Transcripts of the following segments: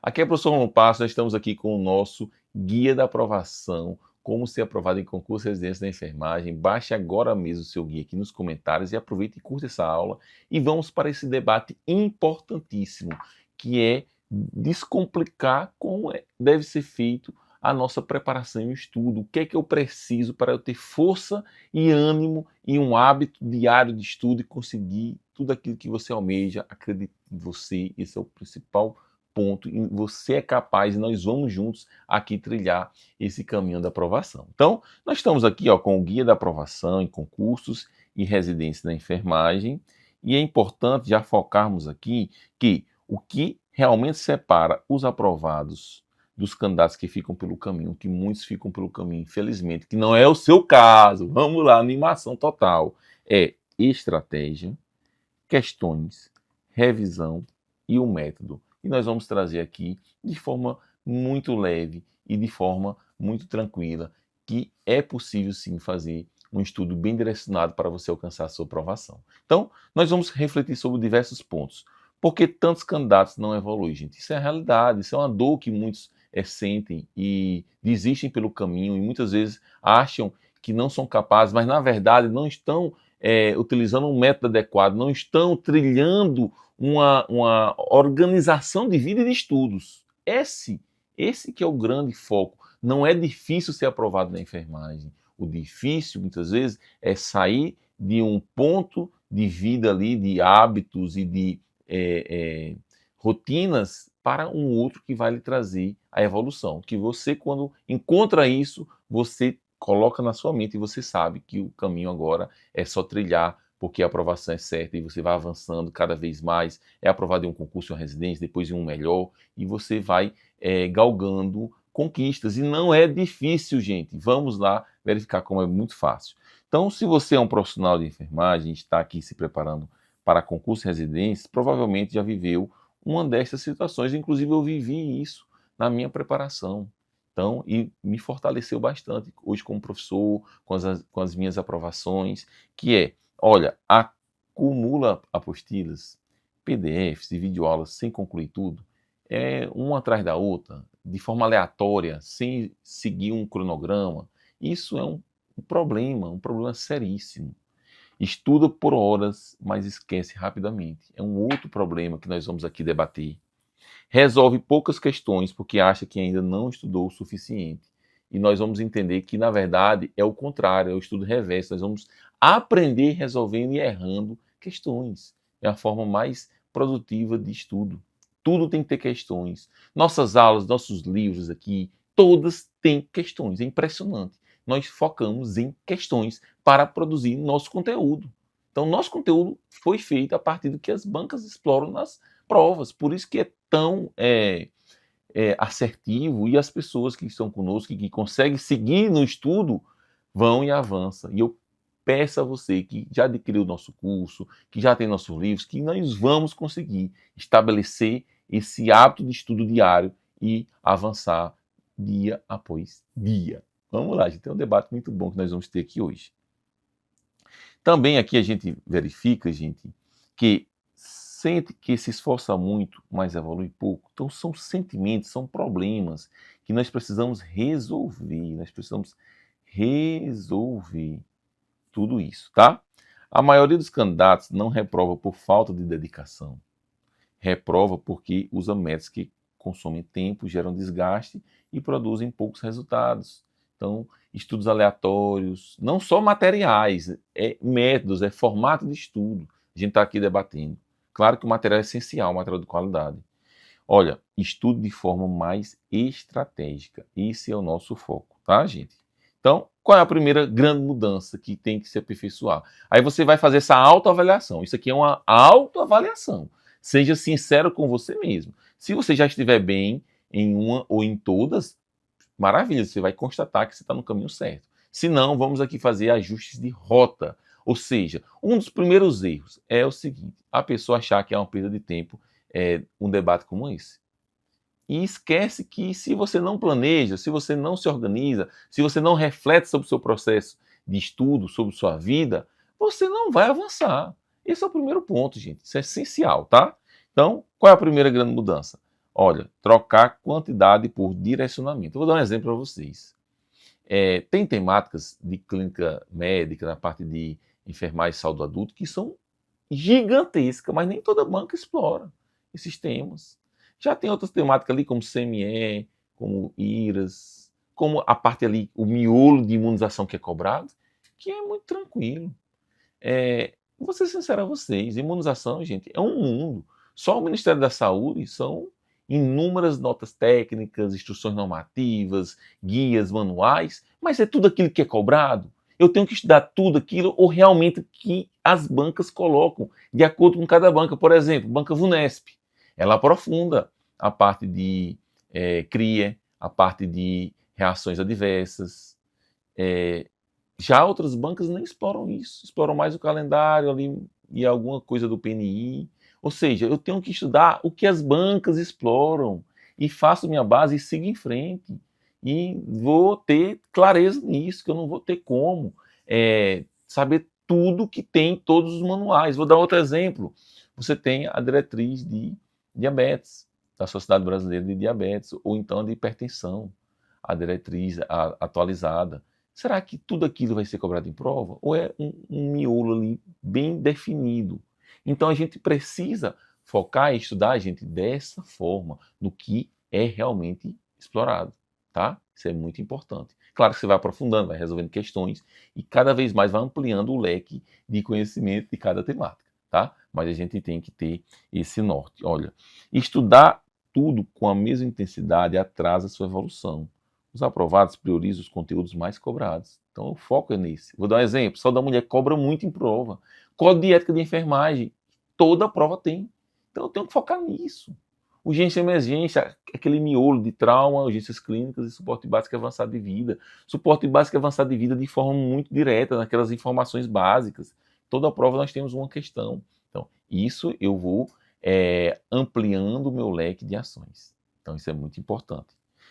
Aqui é o professor Ron Passos, nós estamos aqui com o nosso Guia da Aprovação, como ser aprovado em concurso de residência da enfermagem. Baixe agora mesmo o seu guia aqui nos comentários e aproveite e curta essa aula. E vamos para esse debate importantíssimo, que é descomplicar como deve ser feito a nossa preparação e o estudo. O que é que eu preciso para eu ter força e ânimo e um hábito diário de estudo e conseguir tudo aquilo que você almeja. Acredite em você, esse é o principal ponto. Você é capaz e nós vamos juntos aqui trilhar esse caminho da aprovação. Então, nós estamos aqui com o Guia da Aprovação em Concursos e Residência da Enfermagem, e é importante já focarmos aqui que o que realmente separa os aprovados dos candidatos que ficam pelo caminho, que muitos ficam pelo caminho, infelizmente, que não é o seu caso, vamos lá, animação total, é estratégia, questões, revisão e o método. E nós vamos trazer aqui de forma muito leve e de forma muito tranquila que é possível sim fazer um estudo bem direcionado para você alcançar a sua aprovação. Então, nós vamos refletir sobre diversos pontos. Por que tantos candidatos não evoluem, gente? Isso é a realidade, isso é uma dor que muitos sentem e desistem pelo caminho e muitas vezes acham que não são capazes, mas na verdade não estão utilizando um método adequado, não estão trilhando uma organização de vida e de estudos. Esse que é o grande foco. Não é difícil ser aprovado na enfermagem. O difícil, muitas vezes, é sair de um ponto de vida ali, de hábitos e de rotinas para um outro que vai lhe trazer a evolução. Que você, quando encontra isso, você coloca na sua mente e você sabe que o caminho agora é só trilhar, porque a aprovação é certa e você vai avançando cada vez mais, é aprovado em um concurso, em uma residência, depois em um melhor, e você vai galgando conquistas. E não é difícil, gente. Vamos lá verificar como é muito fácil. Então, se você é um profissional de enfermagem, está aqui se preparando para concurso e residência, provavelmente já viveu uma dessas situações. Inclusive, eu vivi isso na minha preparação. Então, e me fortaleceu bastante hoje como professor, com as minhas aprovações, que é, olha, acumula apostilas, PDFs e videoaulas sem concluir tudo, uma atrás da outra, de forma aleatória, sem seguir um cronograma. Isso é um problema seríssimo. Estuda por horas, mas esquece rapidamente. É um outro problema que nós vamos aqui debater. Resolve poucas questões porque acha que ainda não estudou o suficiente. E nós vamos entender que, na verdade, é o contrário, é o estudo reverso. Nós vamos aprender resolvendo e errando questões. É a forma mais produtiva de estudo. Tudo tem que ter questões. Nossas aulas, nossos livros aqui, todas têm questões. É impressionante. Nós focamos em questões para produzir nosso conteúdo. Então, nosso conteúdo foi feito a partir do que as bancas exploram nas provas. Por isso que é tão assertivo, e as pessoas que estão conosco, que conseguem seguir no estudo, vão e avançam. E eu peço a você que já adquiriu o nosso curso, que já tem nossos livros, que nós vamos conseguir estabelecer esse hábito de estudo diário e avançar dia após dia. Vamos lá, gente, tem um debate muito bom que nós vamos ter aqui hoje. Também aqui a gente verifica, gente, que sente que se esforça muito, mas evolui pouco. Então são sentimentos, são problemas que nós precisamos resolver. Nós precisamos resolver tudo isso, tá? A maioria dos candidatos não reprova por falta de dedicação. Reprova porque usa métodos que consomem tempo, geram desgaste e produzem poucos resultados. Então, estudos aleatórios, não só materiais, métodos, formato de estudo. A gente está aqui debatendo. Claro que o material é essencial, o material de qualidade. Olha, estude de forma mais estratégica. Esse é o nosso foco, tá, gente? Então, qual é a primeira grande mudança que tem que se aperfeiçoar? Aí você vai fazer essa autoavaliação. Isso aqui é uma autoavaliação. Seja sincero com você mesmo. Se você já estiver bem em uma ou em todas, maravilha, você vai constatar que você está no caminho certo. Se não, vamos aqui fazer ajustes de rota. Ou seja, um dos primeiros erros é o seguinte: a pessoa achar que é uma perda de tempo um debate como esse. E esquece que se você não planeja, se você não se organiza, se você não reflete sobre o seu processo de estudo, sobre sua vida, você não vai avançar. Esse é o primeiro ponto, gente. Isso é essencial, tá? Então, qual é a primeira grande mudança? Olha, trocar quantidade por direcionamento. Eu vou dar um exemplo para vocês. Tem temáticas de clínica médica, na parte de enfermagem e saúde adulto, que são gigantescas, mas nem toda banca explora esses temas. Já tem outras temáticas ali, como CME, como IRAS, como a parte ali, o miolo de imunização que é cobrado, que é muito tranquilo. Vou ser sincero a vocês, imunização, gente, é um mundo. Só o Ministério da Saúde são inúmeras notas técnicas, instruções normativas, guias, manuais, mas é tudo aquilo que é cobrado. Eu tenho que estudar tudo aquilo ou realmente que as bancas colocam, de acordo com cada banca. Por exemplo, Banca Vunesp, ela aprofunda a parte de CRIA, a parte de reações adversas. Já outras bancas nem exploram isso, exploram mais o calendário ali e alguma coisa do PNI. Ou seja, eu tenho que estudar o que as bancas exploram e faço minha base e sigo em frente. E vou ter clareza nisso, que eu não vou ter como saber tudo que tem em todos os manuais. Vou dar outro exemplo. Você tem a diretriz de diabetes, da Sociedade Brasileira de Diabetes, ou então de hipertensão, a diretriz atualizada. Será que tudo aquilo vai ser cobrado em prova? Ou é um miolo ali bem definido? Então a gente precisa focar e estudar a gente dessa forma, no que é realmente explorado, tá? Isso é muito importante. Claro que você vai aprofundando, vai resolvendo questões e cada vez mais vai ampliando o leque de conhecimento de cada temática, tá? Mas a gente tem que ter esse norte. Olha, estudar tudo com a mesma intensidade atrasa a sua evolução. Os aprovados priorizam os conteúdos mais cobrados. Então o foco é nesse. Vou dar um exemplo. Saúde da mulher cobra muito em prova. Código de ética de enfermagem, toda prova tem. Então eu tenho que focar nisso. Urgência e emergência, aquele miolo de trauma, urgências clínicas e suporte básico avançado de vida. Suporte básico avançado de vida de forma muito direta, naquelas informações básicas. Toda prova nós temos uma questão. Então, isso eu vou ampliando o meu leque de ações. Então, isso é muito importante.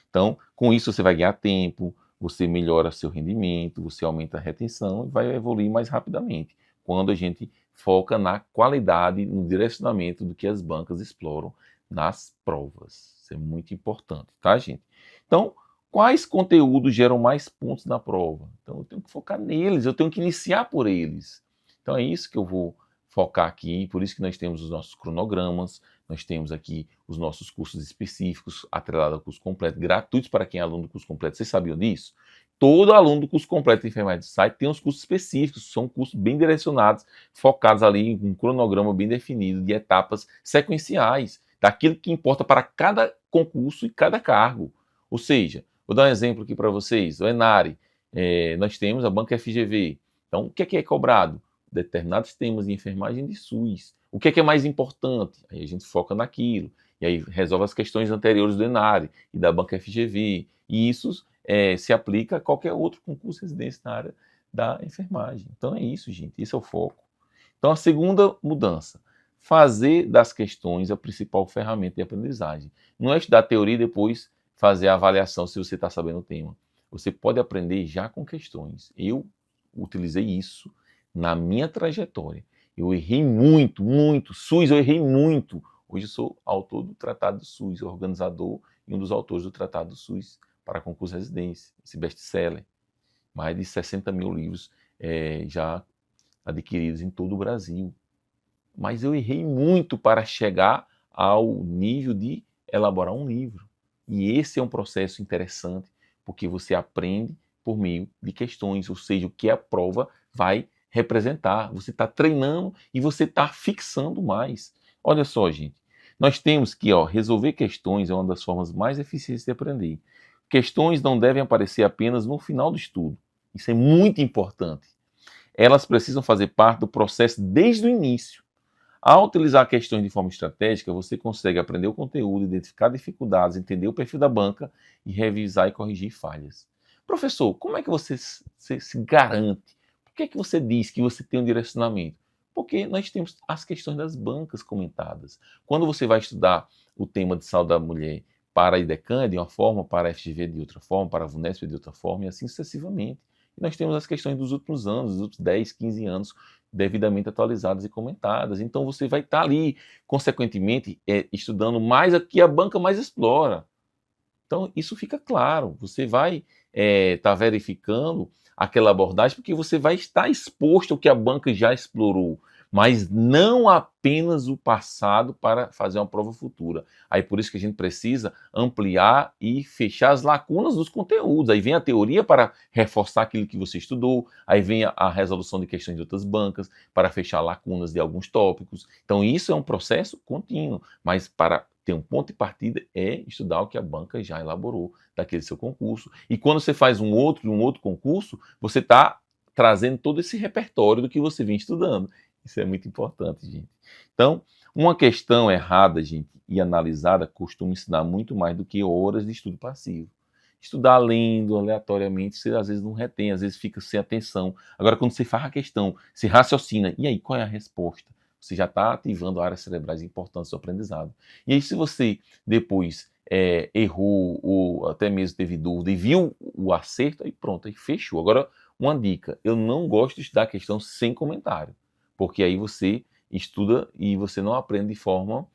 Então, com isso você vai ganhar tempo, você melhora seu rendimento, você aumenta a retenção e vai evoluir mais rapidamente. Quando a gente foca na qualidade, no direcionamento do que as bancas exploram nas provas. Isso é muito importante, tá, gente? Então, quais conteúdos geram mais pontos na prova? Então, eu tenho que focar neles, eu tenho que iniciar por eles. Então, é isso que eu vou focar aqui, por isso que nós temos os nossos cronogramas, nós temos aqui os nossos cursos específicos, atrelados ao curso completo, gratuitos para quem é aluno do curso completo. Vocês sabiam disso? Todo aluno do curso completo de enfermagem do site tem os cursos específicos, são cursos bem direcionados, focados ali em um cronograma bem definido, de etapas sequenciais, daquilo que importa para cada concurso e cada cargo. Ou seja, vou dar um exemplo aqui para vocês, o ENARE, nós temos a banca FGV. Então, o que é cobrado? Determinados temas de enfermagem de SUS. O que é mais importante? Aí a gente foca naquilo. E aí resolve as questões anteriores do ENARE e da banca FGV. E isso se aplica a qualquer outro concurso de residência na área da enfermagem. Então é isso, gente. Esse é o foco. Então a segunda mudança. Fazer das questões a principal ferramenta de aprendizagem. Não é estudar teoria e depois fazer a avaliação se você está sabendo o tema. Você pode aprender já com questões. Eu utilizei isso na minha trajetória. Eu errei muito, muito. SUS eu errei muito. Hoje eu sou autor do Tratado do SUS, organizador e um dos autores do Tratado do SUS para concurso de residência, esse best-seller. Mais de 60 mil livros já adquiridos em todo o Brasil. Mas eu errei muito para chegar ao nível de elaborar um livro. E esse é um processo interessante, porque você aprende por meio de questões, ou seja, o que a prova vai representar. Você está treinando e você está fixando mais. Olha só, gente. Nós temos que resolver questões é uma das formas mais eficientes de aprender. Questões não devem aparecer apenas no final do estudo. Isso é muito importante. Elas precisam fazer parte do processo desde o início. Ao utilizar questões de forma estratégica, você consegue aprender o conteúdo, identificar dificuldades, entender o perfil da banca e revisar e corrigir falhas. Professor, como é que você se garante? Por que você diz que você tem um direcionamento? Porque nós temos as questões das bancas comentadas. Quando você vai estudar o tema de saúde da mulher para a IDECAN de uma forma, para a FGV de outra forma, para a VUNESP de outra forma, e assim sucessivamente. E nós temos as questões dos últimos anos, dos últimos 10, 15 anos, devidamente atualizadas e comentadas. Então você vai estar ali, consequentemente, estudando mais o que a banca mais explora. Então isso fica claro, você vai estar verificando aquela abordagem porque você vai estar exposto ao que a banca já explorou, mas não apenas o passado para fazer uma prova futura. Aí por isso que a gente precisa ampliar e fechar as lacunas dos conteúdos. Aí vem a teoria para reforçar aquilo que você estudou, aí vem a resolução de questões de outras bancas para fechar lacunas de alguns tópicos. Então isso é um processo contínuo, mas para ter um ponto de partida é estudar o que a banca já elaborou daquele seu concurso. E quando você faz um outro concurso, você está trazendo todo esse repertório do que você vem estudando. Isso é muito importante, gente. Então, uma questão errada, gente, e analisada costuma ensinar muito mais do que horas de estudo passivo. Estudar lendo aleatoriamente, você às vezes não retém, às vezes fica sem atenção. Agora, quando você faz a questão, você raciocina, e aí, qual é a resposta? Você já está ativando áreas cerebrais importantes do aprendizado. E aí, se você depois errou ou até mesmo teve dúvida e viu o acerto, aí pronto, aí fechou. Agora, uma dica, eu não gosto de estudar a questão sem comentário, porque aí você estuda e você não aprende de forma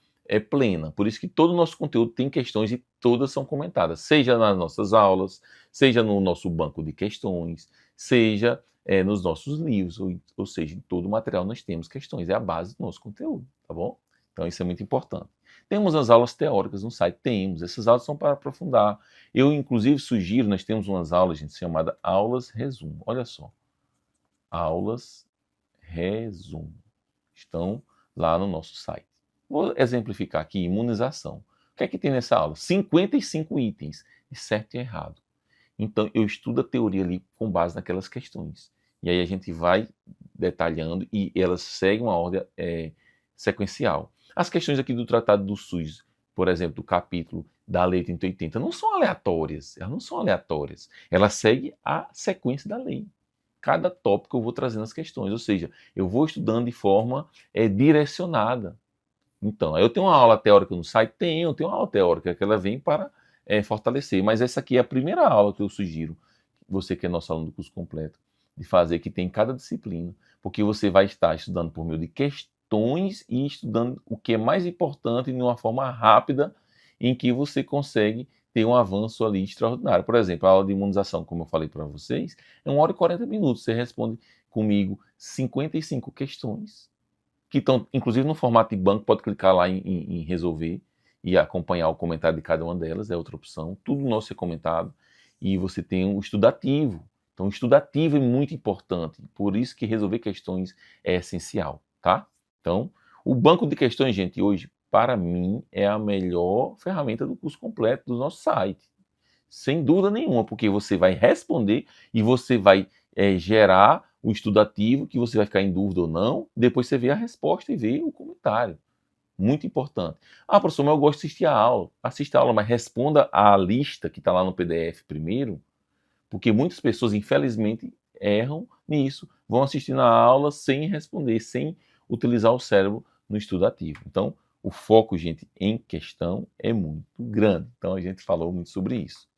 plena. Por isso que todo o nosso conteúdo tem questões e todas são comentadas, seja nas nossas aulas, seja no nosso banco de questões, seja nos nossos livros, ou seja, em todo o material nós temos questões, é a base do nosso conteúdo, tá bom? Então isso é muito importante. Temos as aulas teóricas no site, temos, essas aulas são para aprofundar. Eu, inclusive, sugiro, nós temos umas aulas, gente, chamada Aulas Resumo, olha só, Aulas Resumo, estão lá no nosso site. Vou exemplificar aqui, imunização. O que é que tem nessa aula? 55 itens, de certo e errado. Então, eu estudo a teoria ali com base naquelas questões. E aí a gente vai detalhando e elas seguem uma ordem sequencial. As questões aqui do Tratado do SUS, por exemplo, do capítulo da Lei 3080, não são aleatórias. Elas não são aleatórias. Elas seguem a sequência da lei. Cada tópico eu vou trazendo as questões, ou seja, eu vou estudando de forma direcionada. Então, eu tenho uma aula teórica no site? Tenho uma aula teórica que ela vem para fortalecer, mas essa aqui é a primeira aula que eu sugiro, você que é nosso aluno do curso completo, de fazer, que tem em cada disciplina, porque você vai estar estudando por meio de questões e estudando o que é mais importante de uma forma rápida, em que você consegue ter um avanço ali extraordinário. Por exemplo, a aula de imunização, como eu falei para vocês, é 1 hora e 40 minutos, você responde comigo 55 questões, que estão, inclusive, no formato de banco, pode clicar lá em resolver e acompanhar o comentário de cada uma delas, é outra opção. Tudo nosso é comentado. E você tem um estudo ativo. Então, o estudo ativo é muito importante. Por isso que resolver questões é essencial, tá? Então, o banco de questões, gente, hoje, para mim, é a melhor ferramenta do curso completo do nosso site. Sem dúvida nenhuma, porque você vai responder e você vai gerar um estudo ativo, que você vai ficar em dúvida ou não, depois você vê a resposta e vê o comentário. Muito importante. Ah, professor, mas eu gosto de assistir a aula. Assista a aula, mas responda a lista que está lá no PDF primeiro, porque muitas pessoas, infelizmente, erram nisso. Vão assistindo a aula sem responder, sem utilizar o cérebro no estudo ativo. Então, o foco, gente, em questão é muito grande. Então, a gente falou muito sobre isso.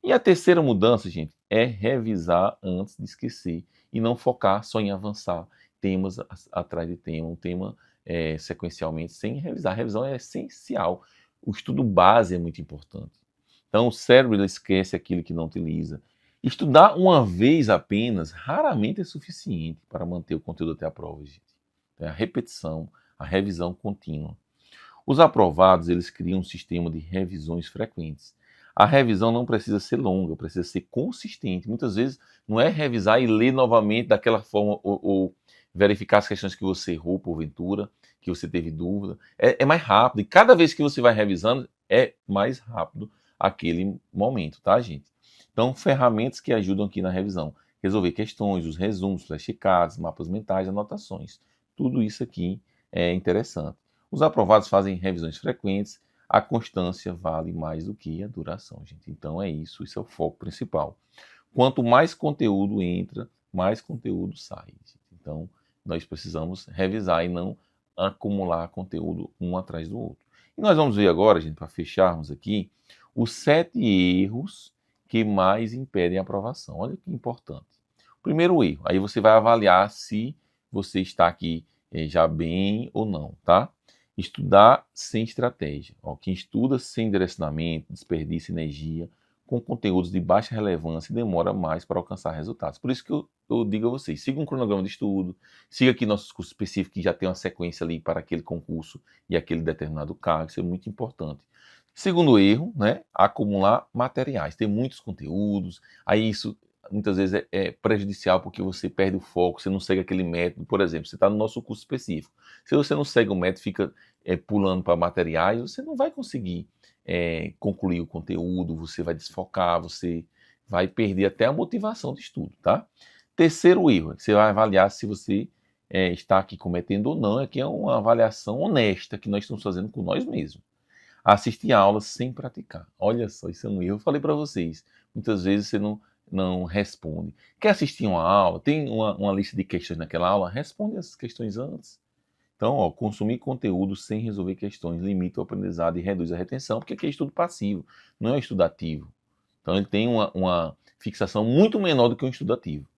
E a terceira mudança, gente, é revisar antes de esquecer e não focar só em avançar temas atrás de tema, um tema sequencialmente, sem revisar. A revisão é essencial. O estudo base é muito importante. Então, o cérebro ele esquece aquilo que não utiliza. Estudar uma vez apenas raramente é suficiente para manter o conteúdo até a prova, gente. É a repetição, a revisão contínua. Os aprovados, eles criam um sistema de revisões frequentes. A revisão não precisa ser longa, precisa ser consistente. Muitas vezes não é revisar e ler novamente daquela forma ou verificar as questões que você errou porventura, que você teve dúvida. É mais rápido. E cada vez que você vai revisando, é mais rápido aquele momento, tá, gente? Então, ferramentas que ajudam aqui na revisão. Resolver questões, os resumos, flashcards, mapas mentais, anotações. Tudo isso aqui é interessante. Os aprovados fazem revisões frequentes. A constância vale mais do que a duração, gente. Então é isso é o foco principal. Quanto mais conteúdo entra, mais conteúdo sai. Gente. Então nós precisamos revisar e não acumular conteúdo um atrás do outro. E nós vamos ver agora, gente, para fecharmos aqui, os 7 erros que mais impedem a aprovação. Olha que importante. Primeiro erro, aí você vai avaliar se você está aqui já bem ou não, tá? Estudar sem estratégia. Ó, quem estuda sem direcionamento, desperdiça energia, com conteúdos de baixa relevância, demora mais para alcançar resultados. Por isso que eu digo a vocês, siga um cronograma de estudo, siga aqui nossos cursos específicos que já tem uma sequência ali para aquele concurso e aquele determinado cargo, isso é muito importante. Segundo erro, né, acumular materiais, ter muitos conteúdos, aí isso muitas vezes é prejudicial porque você perde o foco, você não segue aquele método. Por exemplo, você está no nosso curso específico. Se você não segue o método, fica pulando para materiais, você não vai conseguir concluir o conteúdo, você vai desfocar, você vai perder até a motivação de estudo, tá? Terceiro erro, você vai avaliar se você está aqui cometendo ou não, aqui é uma avaliação honesta que nós estamos fazendo com nós mesmos. Assistir aulas sem praticar. Olha só, isso é um erro. Eu falei para vocês, muitas vezes você não responde. Quer assistir uma aula? Tem uma lista de questões naquela aula? Responde essas questões antes. Então, ó, consumir conteúdo sem resolver questões limita o aprendizado e reduz a retenção, porque aqui é estudo passivo, não é estudo ativo. Então, ele tem uma fixação muito menor do que um estudo ativo.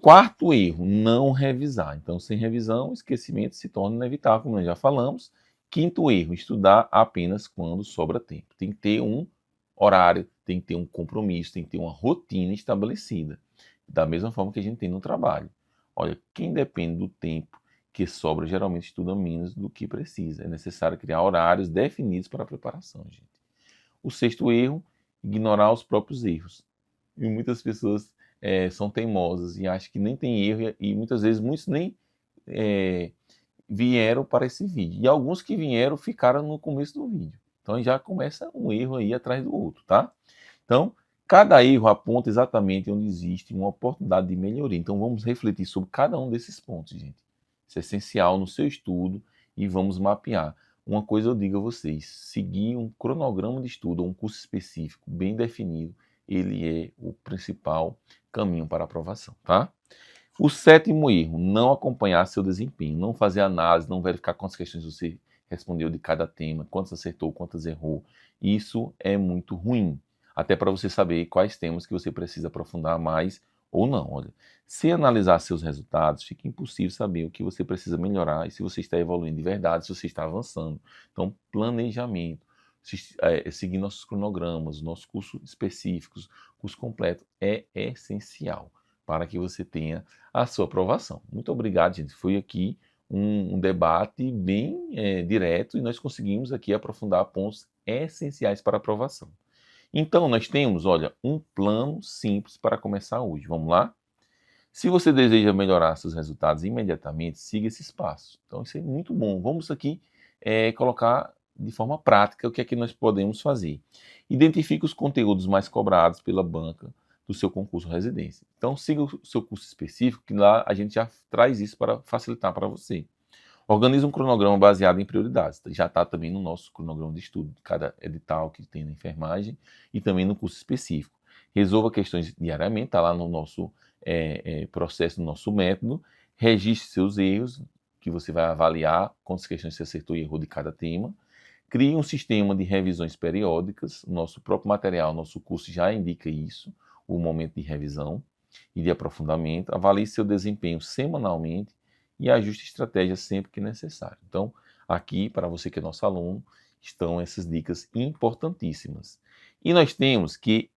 Quarto erro, não revisar. Então, sem revisão, o esquecimento se torna inevitável, como nós já falamos. Quinto erro, estudar apenas quando sobra tempo. Tem que ter um horário, tem que ter um compromisso, tem que ter uma rotina estabelecida. Da mesma forma que a gente tem no trabalho. Olha, quem depende do tempo que sobra geralmente estuda menos do que precisa. É necessário criar horários definidos para a preparação, gente. O sexto erro, ignorar os próprios erros. E muitas pessoas são teimosas e acham que nem tem erro e muitas vezes muitos nem vieram para esse vídeo. E alguns que vieram ficaram no começo do vídeo. Então já começa um erro aí atrás do outro, tá? Então, cada erro aponta exatamente onde existe uma oportunidade de melhoria. Então vamos refletir sobre cada um desses pontos, gente. Isso é essencial no seu estudo e vamos mapear. Uma coisa eu digo a vocês, seguir um cronograma de estudo, um curso específico bem definido, ele é o principal caminho para a aprovação, tá? O sétimo erro, não acompanhar seu desempenho, não fazer análise, não verificar quantas questões você respondeu de cada tema, quantas acertou, quantas errou. Isso é muito ruim, até para você saber quais temas que você precisa aprofundar mais ou não. Olha, se analisar seus resultados, fica impossível saber o que você precisa melhorar e se você está evoluindo de verdade, se você está avançando. Então, planejamento, seguir nossos cronogramas, nossos cursos específicos, curso completo, é essencial para que você tenha a sua aprovação. Muito obrigado, gente. Foi aqui um debate bem direto e nós conseguimos aqui aprofundar pontos essenciais para a aprovação. Então, nós temos, olha, um plano simples para começar hoje. Vamos lá? Se você deseja melhorar seus resultados imediatamente, siga esses passos. Então, isso é muito bom. Vamos aqui colocar de forma prática o que é que nós podemos fazer. Identifique os conteúdos mais cobrados pela banca do seu concurso residência. Então, siga o seu curso específico, que lá a gente já traz isso para facilitar para você. Organize um cronograma baseado em prioridades. Já está também no nosso cronograma de estudo, cada edital que tem na enfermagem e também no curso específico. Resolva questões diariamente, está lá no nosso processo, no nosso método. Registre seus erros, que você vai avaliar quantas questões você acertou e errou de cada tema. Crie um sistema de revisões periódicas. Nosso próprio material, nosso curso já indica isso, o momento de revisão e de aprofundamento. Avalie seu desempenho semanalmente e ajuste estratégia sempre que necessário. Então, aqui, para você que é nosso aluno, estão essas dicas importantíssimas. E nós temos que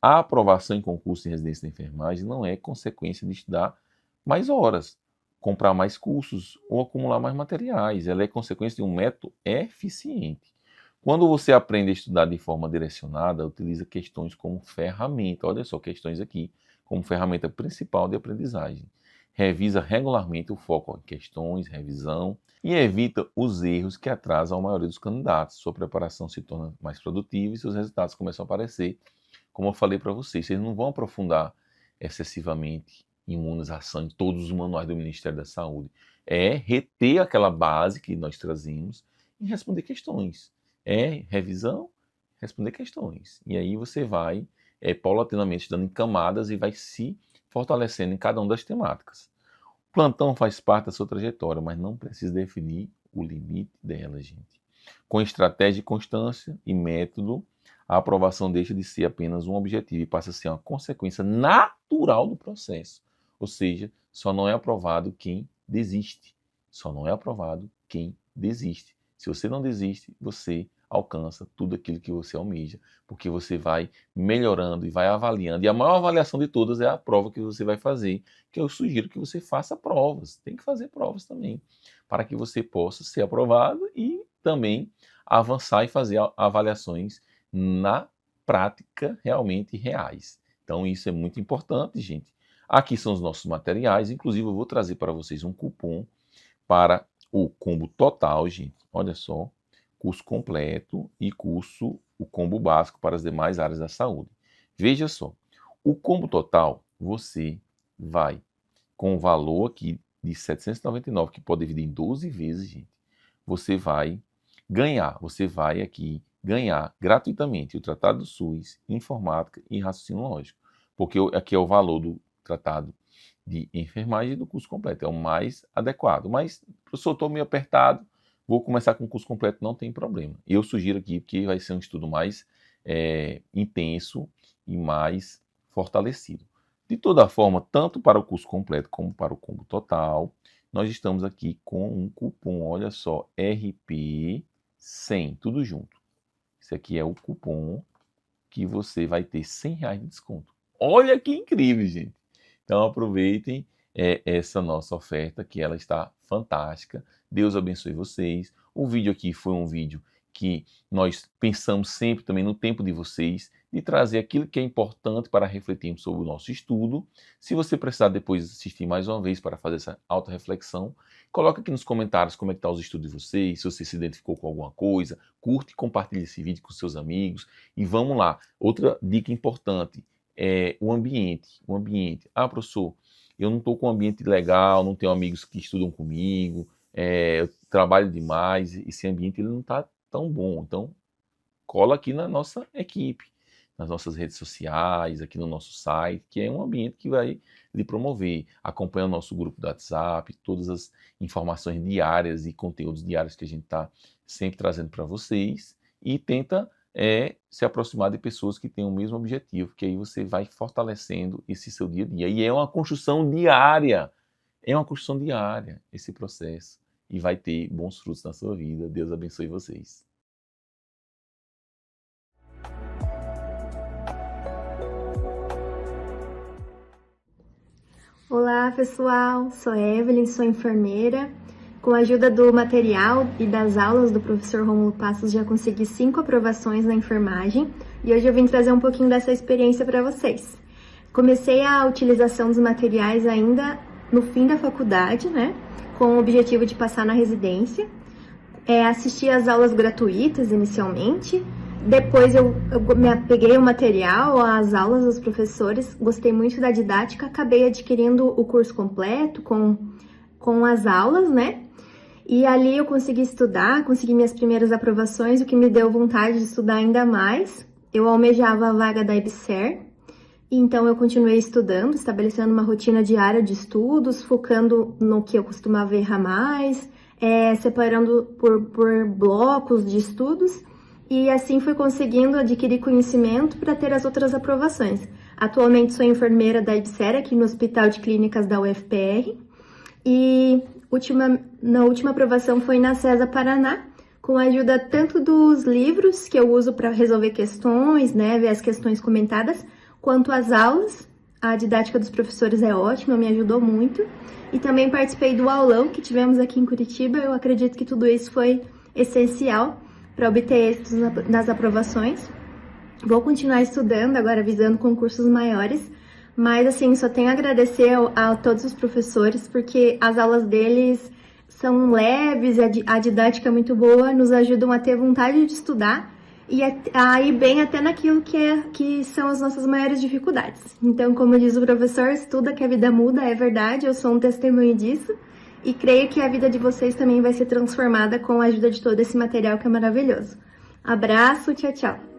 a aprovação em concurso de residência de enfermagem não é consequência de estudar mais horas, comprar mais cursos ou acumular mais materiais. Ela é consequência de um método eficiente. Quando você aprende a estudar de forma direcionada, utiliza questões como ferramenta. Olha só, questões aqui como ferramenta principal de aprendizagem. Revisa regularmente o foco em questões, revisão e evita os erros que atrasam a maioria dos candidatos. Sua preparação se torna mais produtiva e seus resultados começam a aparecer. Como eu falei para vocês não vão aprofundar excessivamente imunização em todos os manuais do Ministério da Saúde. É reter aquela base que nós trazemos e responder questões. É revisão, responder questões. E aí você vai paulatinamente dando em camadas e vai se fortalecendo em cada uma das temáticas. O plantão faz parte da sua trajetória, mas não precisa definir o limite dela, gente. Com estratégia, constância e método, a aprovação deixa de ser apenas um objetivo e passa a ser uma consequência natural do processo. Ou seja, só não é aprovado quem desiste. Só não é aprovado quem desiste. Se você não desiste, você alcança tudo aquilo que você almeja, porque você vai melhorando e vai avaliando. E a maior avaliação de todas é a prova que você vai fazer, que eu sugiro que você faça provas. Tem que fazer provas também, para que você possa ser aprovado e também avançar e fazer avaliações na prática realmente reais. Então isso é muito importante, gente. Aqui são os nossos materiais, inclusive eu vou trazer para vocês um cupom para o combo total, gente. Olha só, curso completo e o combo básico para as demais áreas da saúde. Veja só, o combo total você vai com o valor aqui de R$ 799, que pode dividir em 12 vezes, gente. Você vai ganhar gratuitamente o Tratado do SUS, Informática e Raciocínio Lógico, porque aqui é o valor do Tratado de Enfermagem e do curso completo, é o mais adequado. Mas, professor, estou meio apertado, vou começar com o curso completo, não tem problema. Eu sugiro aqui, porque vai ser um estudo mais intenso e mais fortalecido. De toda forma, tanto para o curso completo como para o combo total, nós estamos aqui com um cupom, olha só, RP100, tudo junto. Esse aqui é o cupom que você vai ter R$100 de desconto. Olha que incrível, gente! Então aproveitem essa nossa oferta, que ela está fantástica. Deus abençoe vocês. O vídeo aqui foi um vídeo que nós pensamos sempre também no tempo de vocês, de trazer aquilo que é importante para refletirmos sobre o nosso estudo. Se você precisar depois assistir mais uma vez para fazer essa auto-reflexão, coloca aqui nos comentários como é que está os estudos de vocês, se você se identificou com alguma coisa, curte e compartilhe esse vídeo com seus amigos. E vamos lá, outra dica importante é o ambiente. Ah, professor, eu não estou com um ambiente legal, não tenho amigos que estudam comigo, eu trabalho demais, esse ambiente ele não está tão bom. Então, cola aqui na nossa equipe, nas nossas redes sociais, aqui no nosso site, que é um ambiente que vai lhe promover. Acompanha o nosso grupo do WhatsApp, todas as informações diárias e conteúdos diários que a gente está sempre trazendo para vocês, e tenta se aproximar de pessoas que têm o mesmo objetivo, que aí você vai fortalecendo esse seu dia a dia. E é uma construção diária esse processo, e vai ter bons frutos na sua vida. Deus abençoe vocês. Olá pessoal, sou Evelyn, sou enfermeira. Com a ajuda do material e das aulas do professor Rômulo Passos, já consegui 5 aprovações na enfermagem e hoje eu vim trazer um pouquinho dessa experiência para vocês. Comecei a utilização dos materiais ainda no fim da faculdade, né, com o objetivo de passar na residência. Assisti às aulas gratuitas inicialmente, depois eu me apeguei ao material, às aulas dos professores, gostei muito da didática, acabei adquirindo o curso completo com as aulas, né? E ali eu consegui estudar, consegui minhas primeiras aprovações, o que me deu vontade de estudar ainda mais. Eu almejava a vaga da IBSER, então eu continuei estudando, estabelecendo uma rotina diária de estudos, focando no que eu costumava errar mais, separando por blocos de estudos, e assim fui conseguindo adquirir conhecimento para ter as outras aprovações. Atualmente sou enfermeira da IBSER aqui no Hospital de Clínicas da UFPR, e na última aprovação foi na CESA Paraná, com a ajuda tanto dos livros que eu uso para resolver questões, né, ver as questões comentadas, quanto as aulas. A didática dos professores é ótima, me ajudou muito. E também participei do aulão que tivemos aqui em Curitiba. Eu acredito que tudo isso foi essencial para obter êxitos nas aprovações. Vou continuar estudando, agora visando concursos maiores. Mas, assim, só tenho a agradecer a todos os professores, porque as aulas deles são leves, a didática é muito boa, nos ajudam a ter vontade de estudar e a ir bem até naquilo que são as nossas maiores dificuldades. Então, como diz o professor, estuda que a vida muda, é verdade, eu sou um testemunho disso, e creio que a vida de vocês também vai ser transformada com a ajuda de todo esse material que é maravilhoso. Abraço, tchau, tchau!